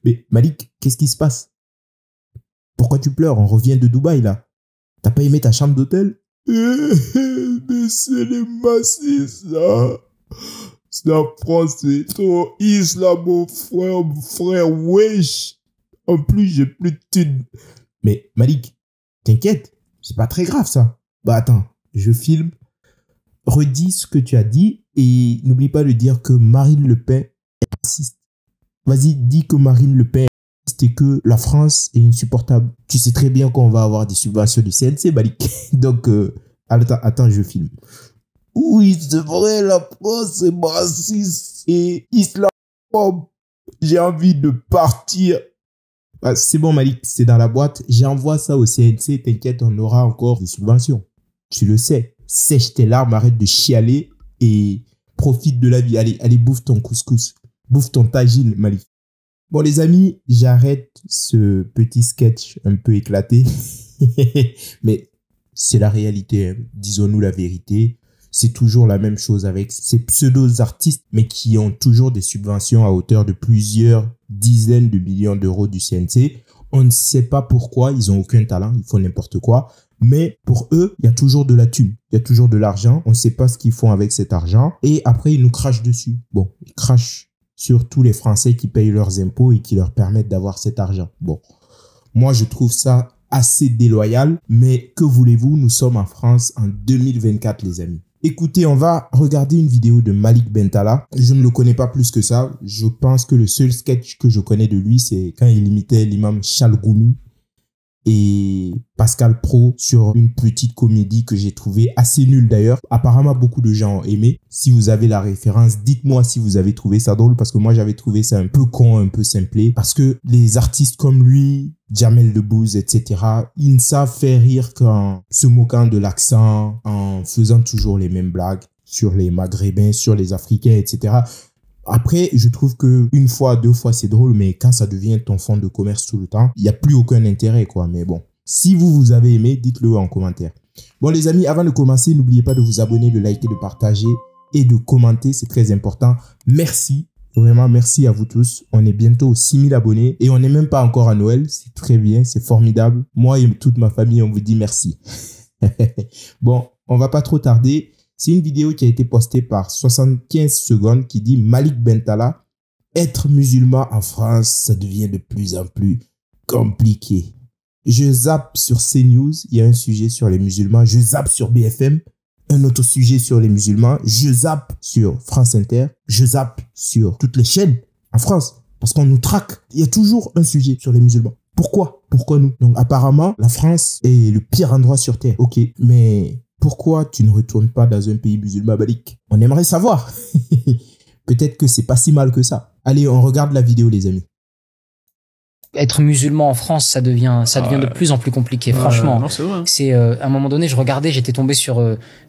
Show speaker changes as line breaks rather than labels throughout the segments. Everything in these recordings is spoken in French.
Mais Malik, qu'est-ce qui se passe? Pourquoi tu pleures? On revient de Dubaï là. T'as pas aimé ta chambre d'hôtel? Mais c'est les massifs ça. La France c'est trop islamo frère wesh. En plus j'ai plus de thunes. Mais Malik, t'inquiète, c'est pas très grave ça. Bah attends, je filme. Redis ce que tu as dit et n'oublie pas de dire que Marine Le Pen est raciste. Vas-y, dis que Marine Le Pen est raciste et que la France est insupportable. Tu sais très bien qu'on va avoir des subventions du CNC, Malik. Donc, attends, je filme. Oui, c'est vrai, la France est raciste et islamophobe. J'ai envie de partir. Ah, c'est bon, Malik, c'est dans la boîte. J'envoie ça au CNC. T'inquiète, on aura encore des subventions. Tu le sais. Sèche tes larmes, arrête de chialer et profite de la vie. Allez, bouffe ton couscous. Bouffe ton tagine, Malik. Bon, les amis, j'arrête ce petit sketch un peu éclaté. Mais c'est la réalité, hein. Disons-nous la vérité. C'est toujours la même chose avec ces pseudo-artistes, mais qui ont toujours des subventions à hauteur de plusieurs dizaines de millions d'euros du CNC. On ne sait pas pourquoi, ils ont aucun talent, ils font n'importe quoi. Mais pour eux, il y a toujours de la thune, il y a toujours de l'argent. On ne sait pas ce qu'ils font avec cet argent. Et après, ils nous crachent dessus. Bon, ils crachent sur tous les Français qui payent leurs impôts et qui leur permettent d'avoir cet argent. Bon, moi, je trouve ça assez déloyal. Mais que voulez-vous, nous sommes en France en 2024, les amis. Écoutez, on va regarder une vidéo de Malik Bentala. Je ne le connais pas plus que ça. Je pense que le seul sketch que je connais de lui, c'est quand il imitait l'imam Chalgoumi et Pascal Praud sur une petite comédie que j'ai trouvée assez nulle d'ailleurs. Apparemment, beaucoup de gens ont aimé. Si vous avez la référence, dites-moi si vous avez trouvé ça drôle parce que moi, j'avais trouvé ça un peu con, un peu simplé. Parce que les artistes comme lui, Jamel Debbouze, etc., ils ne savent faire rire qu'en se moquant de l'accent, en faisant toujours les mêmes blagues sur les Maghrébins, sur les Africains, etc. Après, je trouve que une fois, deux fois, c'est drôle, mais quand ça devient ton fond de commerce tout le temps, il n'y a plus aucun intérêt, quoi. Mais bon, si vous avez aimé, dites-le en commentaire. Bon, les amis, avant de commencer, n'oubliez pas de vous abonner, de liker, de partager et de commenter. C'est très important. Merci. Vraiment, merci à vous tous. On est bientôt aux 6000 abonnés et on n'est même pas encore à Noël. C'est très bien, c'est formidable. Moi et toute ma famille, on vous dit merci. Bon, on va pas trop tarder. C'est une vidéo qui a été postée par 75 secondes qui dit Malik Bentala, être musulman en France, ça devient de plus en plus compliqué. Je zappe sur CNews, il y a un sujet sur les musulmans. Je zappe sur BFM, un autre sujet sur les musulmans. Je zappe sur France Inter. Je zappe sur toutes les chaînes en France parce qu'on nous traque. Il y a toujours un sujet sur les musulmans. Pourquoi? Pourquoi nous? Donc apparemment, la France est le pire endroit sur Terre. Ok, mais pourquoi tu ne retournes pas dans un pays musulman, Malik? On aimerait savoir. Peut-être que c'est pas si mal que ça. Allez, on regarde la vidéo, les amis.
Être musulman en France, ça devient de plus en plus compliqué. Franchement,
non, c'est vrai.
C'est à un moment donné, je regardais, j'étais tombé sur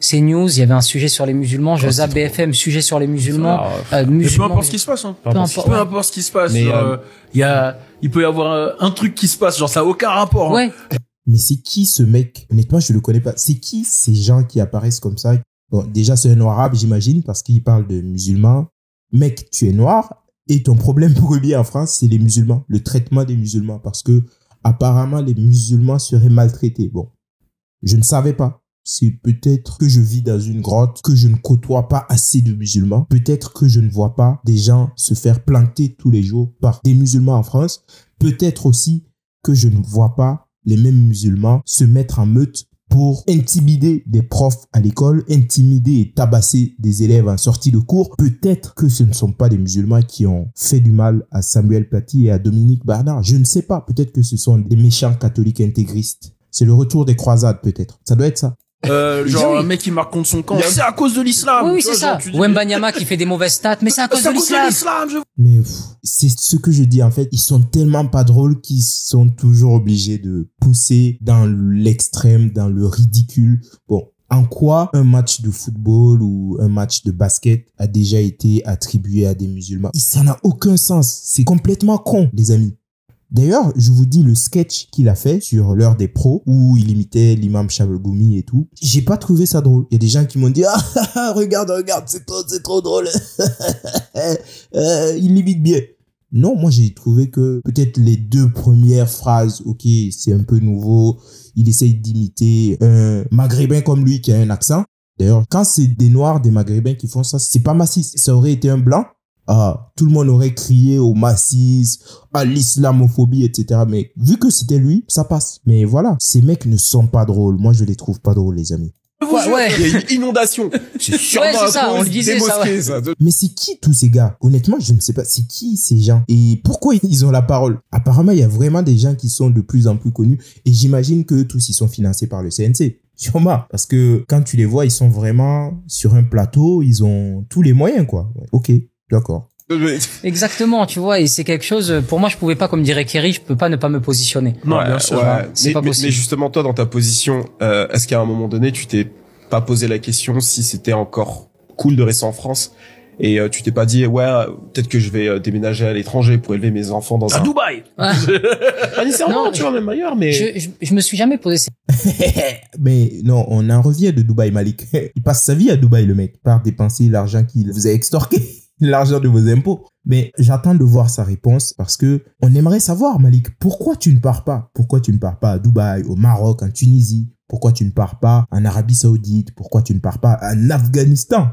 CNews, il y avait un sujet sur les musulmans. Je zappe BFM, sujet sur les musulmans.
Mais peu importe ce qui se passe. Hein. Peu importe ce qui se passe. Il peut y avoir un truc qui se passe, genre ça a aucun rapport.
Ouais.
Hein.
Mais c'est qui ce mec? Honnêtement, je le connais pas. C'est qui ces gens qui apparaissent comme ça? Bon, déjà, c'est un noir arabe, j'imagine, parce qu'il parle de musulmans. Mec, tu es noir et ton problème premier en France, c'est les musulmans, le traitement des musulmans, parce que apparemment, les musulmans seraient maltraités. Bon, je ne savais pas. C'est peut-être que je vis dans une grotte, que je ne côtoie pas assez de musulmans. Peut-être que je ne vois pas des gens se faire planter tous les jours par des musulmans en France. Peut-être aussi que je ne vois pas les mêmes musulmans se mettre en meute pour intimider des profs à l'école, intimider et tabasser des élèves en sortie de cours. Peut-être que ce ne sont pas des musulmans qui ont fait du mal à Samuel Paty et à Dominique Bernard. Je ne sais pas. Peut-être que ce sont des méchants catholiques intégristes. C'est le retour des croisades, peut-être. Ça doit être ça.
Genre un mec qui marque contre son camp, c'est à cause de l'islam.
Oui, c'est ça. Wembanyama qui fait des mauvaises stats, mais c'est à cause de l'islam.
Mais c'est ce que je dis en fait, ils sont tellement pas drôles qu'ils sont toujours obligés de pousser dans l'extrême, dans le ridicule. Bon, en quoi un match de football ou un match de basket a déjà été attribué à des musulmans? Ça n'a aucun sens. C'est complètement con, les amis. D'ailleurs, je vous dis le sketch qu'il a fait sur l'heure des pros où il imitait l'imam Chavelgoumi et tout. J'ai pas trouvé ça drôle. Il y a des gens qui m'ont dit regarde, c'est trop drôle. Il imite bien. Non, moi j'ai trouvé que peut-être les 2 premières phrases, ok, c'est un peu nouveau. Il essaye d'imiter un maghrébin comme lui qui a un accent. D'ailleurs, quand c'est des noirs, des maghrébins qui font ça, c'est pas massif. Ça aurait été un blanc. Tout le monde aurait crié au massisme, à l'islamophobie, etc. Mais vu que c'était lui, ça passe. Mais voilà, ces mecs ne sont pas drôles. Moi, je les trouve pas drôles, les amis.
Ouais. Il y a une inondation. C'est sûrement
c'est ça, on le disait ça, ouais.
ça.
Mais c'est qui tous ces gars? Honnêtement, je ne sais pas. C'est qui ces gens? Et pourquoi ils ont la parole? Apparemment, il y a vraiment des gens qui sont de plus en plus connus. Et j'imagine que tous, ils sont financés par le CNC. Sûrement. Parce que quand tu les vois, ils sont vraiment sur un plateau. Ils ont tous les moyens, quoi. Ouais. Ok. D'accord.
Exactement, tu vois, et c'est quelque chose, pour moi, je pouvais pas, comme dirait Kerry, je peux pas ne pas me positionner.
Non, bien sûr.
Ouais.
C'est pas possible.
Mais justement, toi, dans ta position, est-ce qu'à un moment donné, tu t'es pas posé la question si c'était encore cool de rester en France et tu t'es pas dit, peut-être que je vais déménager à l'étranger pour élever mes enfants dans
à Dubaï.
Pas nécessairement, non, tu vois, même ailleurs, mais...
Je me suis jamais posé
Mais non, on en revient de Dubaï, Malik. Il passe sa vie à Dubaï, le mec, par dépenser l'argent qu'il vous a extorqué. L'argent de vos impôts. Mais j'attends de voir sa réponse parce que on aimerait savoir, Malik, pourquoi tu ne pars pas? Pourquoi tu ne pars pas à Dubaï, au Maroc, en Tunisie? Pourquoi tu ne pars pas en Arabie Saoudite? Pourquoi tu ne pars pas en Afghanistan?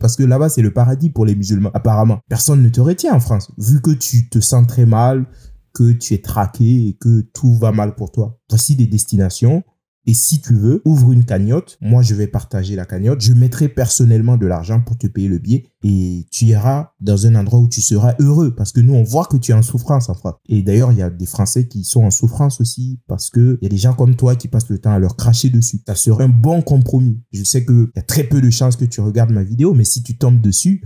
Parce que là-bas, c'est le paradis pour les musulmans, apparemment. Personne ne te retient en France. Vu que tu te sens très mal, que tu es traqué et que tout va mal pour toi. Voici des destinations. Et si tu veux, ouvre une cagnotte. Moi, je vais partager la cagnotte. Je mettrai personnellement de l'argent pour te payer le billet. Et tu iras dans un endroit où tu seras heureux. Parce que nous, on voit que tu es en souffrance, en France. Et d'ailleurs, il y a des Français qui sont en souffrance aussi. Parce que il y a des gens comme toi qui passent le temps à leur cracher dessus. Ça serait un bon compromis. Je sais qu'il y a très peu de chances que tu regardes ma vidéo. Mais si tu tombes dessus,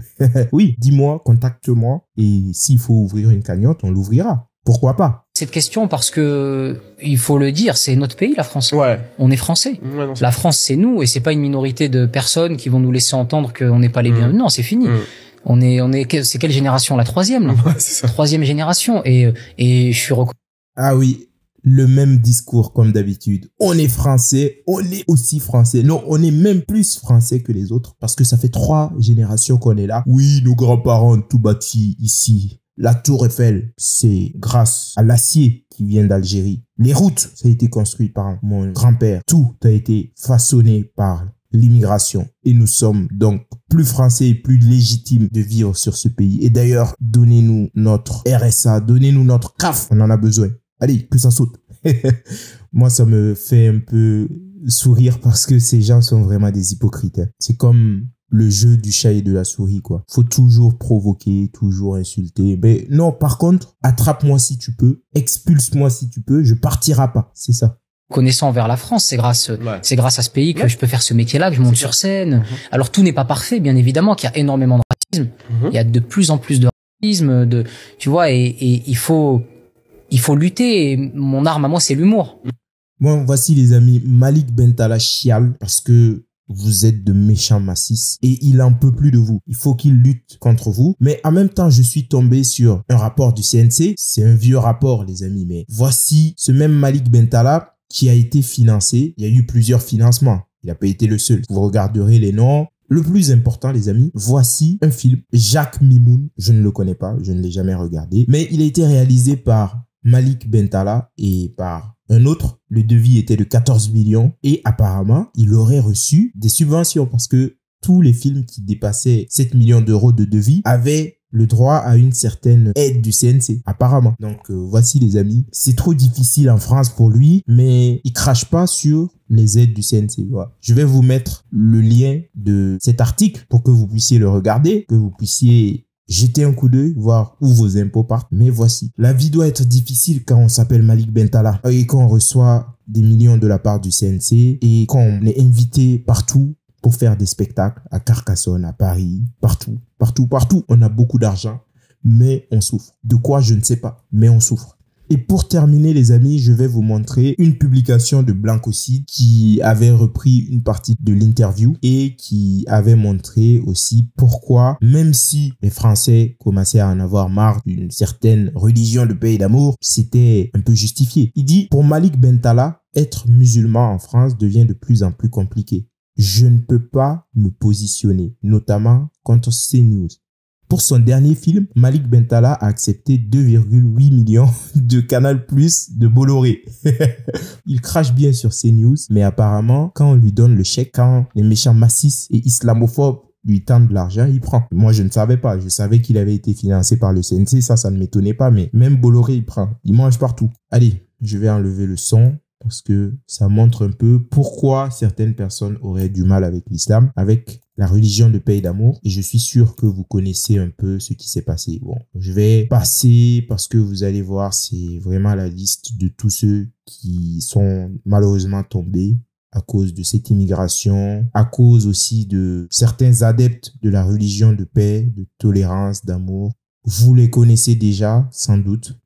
oui, dis-moi, contacte-moi. Et s'il faut ouvrir une cagnotte, on l'ouvrira. Pourquoi pas?
cette question parce que, il faut le dire, c'est notre pays, la France.
Ouais.
On est français.
Ouais, non,
la France, c'est nous, et c'est pas une minorité de personnes qui vont nous laisser entendre qu'on n'est pas les bienvenus. Non, c'est fini. C'est quelle génération? La troisième, là.
Ouais, c'est ça.
Troisième génération. Et je suis reconnaissant.
Ah oui. Le même discours comme d'habitude. On est français, on est aussi français. Non, on est même plus français que les autres parce que ça fait 3 générations qu'on est là. Oui, nos grands-parents ont tout bâti ici. La tour Eiffel, c'est grâce à l'acier qui vient d'Algérie. Les routes, ça a été construit par mon grand-père. Tout a été façonné par l'immigration. Et nous sommes donc plus français et plus légitimes de vivre sur ce pays. Et d'ailleurs, donnez-nous notre RSA, donnez-nous notre CAF. On en a besoin. Allez, que ça saute. Moi, ça me fait un peu sourire parce que ces gens sont vraiment des hypocrites. Hein. C'est comme le jeu du chat et de la souris, quoi. Faut toujours provoquer, toujours insulter. Mais non, par contre, attrape-moi si tu peux, expulse-moi si tu peux, je partirai pas. C'est ça.
Connaissant envers la France, c'est grâce à ce pays que je peux faire ce métier-là, que je monte sur scène. Alors tout n'est pas parfait, bien évidemment, qu'il y a énormément de racisme. Il y a de plus en plus de racisme, tu vois, et il faut lutter. Et mon arme à moi, c'est l'humour.
Bon, voici les amis, Malik Bentala chiale parce que vous êtes de méchants massifs et il en peut plus de vous. Il faut qu'il lutte contre vous. Mais en même temps, je suis tombé sur un rapport du CNC. C'est un vieux rapport, les amis. Mais voici ce même Malik Bentala qui a été financé. Il y a eu plusieurs financements. Il n'a pas été le seul. Vous regarderez les noms. Le plus important, les amis, voici un film. Jacques Mimoun. Je ne le connais pas. Je ne l'ai jamais regardé. Mais il a été réalisé par Malik Bentala et par un autre. Le devis était de 14 millions et apparemment, il aurait reçu des subventions parce que tous les films qui dépassaient 7 millions d'euros de devis avaient le droit à une certaine aide du CNC, apparemment. Donc, voici les amis. C'est trop difficile en France pour lui, mais il crache pas sur les aides du CNC. Voilà. Je vais vous mettre le lien de cet article pour que vous puissiez le regarder, que vous puissiez jetez un coup d'œil, voir où vos impôts partent. Mais voici. La vie doit être difficile quand on s'appelle Malik Bentala et quand on reçoit des millions de la part du CNC et quand on est invité partout pour faire des spectacles à Carcassonne, à Paris, partout. On a beaucoup d'argent, mais on souffre. De quoi, je ne sais pas, mais on souffre. Et pour terminer, les amis, je vais vous montrer une publication de Blancocide qui avait repris une partie de l'interview et qui avait montré aussi pourquoi, même si les Français commençaient à en avoir marre d'une certaine religion de paix et d'amour, c'était un peu justifié. Il dit, pour Malik Bentala, être musulman en France devient de plus en plus compliqué. Je ne peux pas me positionner, notamment contre CNews. Pour son dernier film, Malik Bentala a accepté 2,8 millions de Canal+ de Bolloré. Il crache bien sur CNews, mais apparemment, quand on lui donne le chèque, quand les méchants massistes et islamophobes lui tendent de l'argent, il prend. Moi, je ne savais pas. Je savais qu'il avait été financé par le CNC. Ça ne m'étonnait pas, mais même Bolloré, il prend. Il mange partout. Allez, je vais enlever le son, parce que ça montre un peu pourquoi certaines personnes auraient du mal avec l'islam, avec la religion de paix et d'amour. Et je suis sûr que vous connaissez un peu ce qui s'est passé. Bon, je vais passer parce que vous allez voir, c'est vraiment la liste de tous ceux qui sont malheureusement tombés à cause de cette immigration, à cause aussi de certains adeptes de la religion de paix, de tolérance, d'amour. Vous les connaissez déjà, sans doute.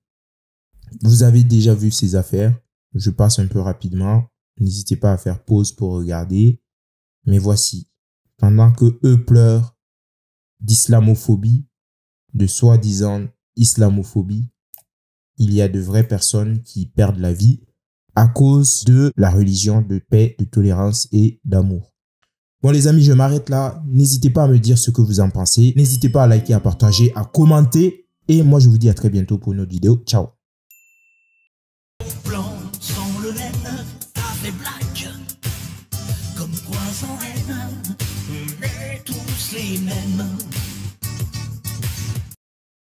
Vous avez déjà vu ces affaires. Je passe un peu rapidement. N'hésitez pas à faire pause pour regarder. Mais voici. Pendant que eux pleurent d'islamophobie, de soi-disant islamophobie, il y a de vraies personnes qui perdent la vie à cause de la religion de paix, de tolérance et d'amour. Bon les amis, je m'arrête là. N'hésitez pas à me dire ce que vous en pensez. N'hésitez pas à liker, à partager, à commenter. Et moi, je vous dis à très bientôt pour une autre vidéo. Ciao.
Comme quoi sans haine, on est tous les mêmes.